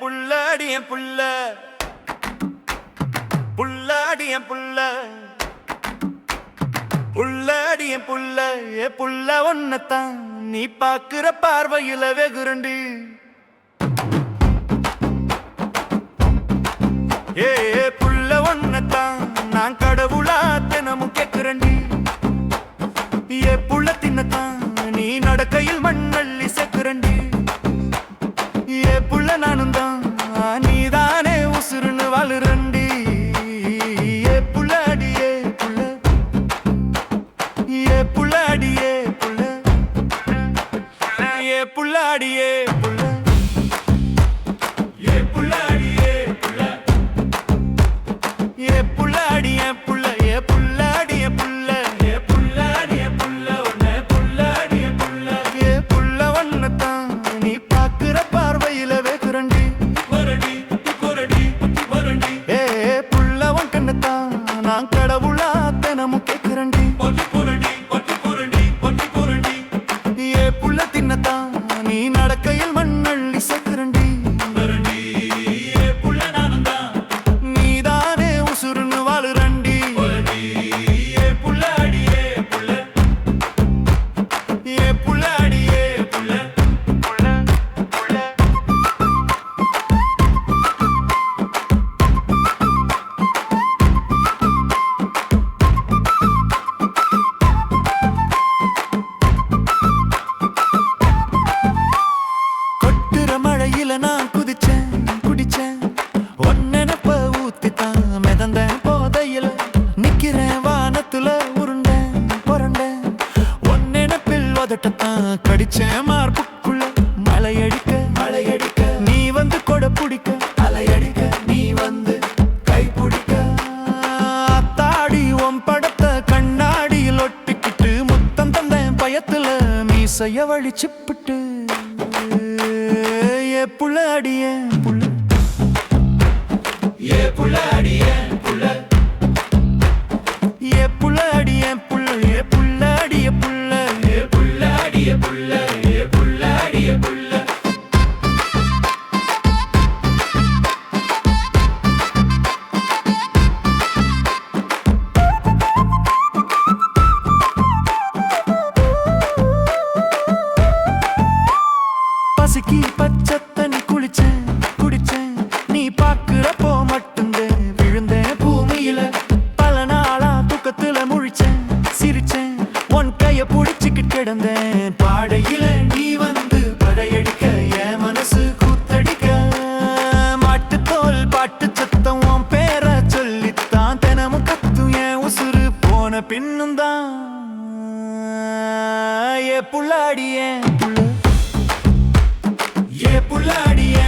புல்லாடிய புள்ள புல்லாடிய புள்ள புல்லாடிய புள்ள புள்ள ஒன்னத்தான் நீ பாக்குற பார்வையில வெகுரண்டு புள்ள ஒன்னத்தான் நான் கடவுளா தினமும் கேக்குறண்டி புள்ள தின்னத்தான் நீ நடக்கையில் மண்ணள்ளி செக்குறண்டி புள்ள நானும் தான் நீதானே உசுருன்னு வாழுறண்டி புள்ளாடியே புள்ள புள்ளாடியே புள்ள புள்ளாடியே புள்ள புள்ளாடியே புள்ள புள்ளாடிய புள்ள புள்ளாடிய புள்ள புள்ளாடிய புள்ள ஒன்ன புள்ளாடிய புள்ள புள்ள ஒன்னத்தான் நீ பாக்குற பார்வையில வெகுரண்டி புள்ள உன் கண்ணத்தான் நான் கடவுளா தினமும் கேக்குறண்டி புள்ள தின்னத்தான் நீ நடக்கையில் மண்ணள்ளி செக்குறண்டி நீதானே உசுருன்னு வாழுறண்டி புள்ளாடியே புள்ள புள்ளாடியே புள்ள மழையில நான் குதிச்சேன் குடிச்சேன் ஒன்னெனப்ப ஊத்தித்தான் மிதந்தேன் போதையில நிக்கிறேன் வானத்துல உருண்டேன் புரண்டேன் ஒன்னெனப்பில் உதட்டத்தான் கடிச்சேன் மார்புக்குள்ள மழையடிக்க நீ வந்து கொடை பிடிக்க அலையடிக்க நீ வந்து கை பிடிக்க அத்தாடி உன் படத்தை கண்ணாடியில் ஒட்டிக்கிட்டு முத்தம் தந்தேன் பயத்துல மீசைய வழிச்சுப்பிட்டு புள்ளாடிய புள்ள புள்ளாடிய புள்ள புள்ளாடிய புள்ள புள்ளாடிய புள்ள புள்ளாடிய புள்ள புள்ளாடிய புள்ள பசிக்கு பச்சை தண்ணி குளிச்சேன் குடிச்சேன் நீ பாக்குறப்போ மட்டும்தான் விழுந்தேன் பூமியில பல நாளா தூக்கத்துல முழிச்சேன் சிரிச்சேன் உன் கைய புடிச்சுக்கிட்டு கிடந்தேன் பாடையில நீ வந்து படையடிக்க என் மனசு கூத்தடிக்க மாட்டுத்தோல் பாட்டு சத்தம் உன் பேரை சொல்லித்தான் தினமும் கத்தும் என் உசுறு போன பின்னும் தான் புள்ளாடிய புள்ள புள்ளாடியே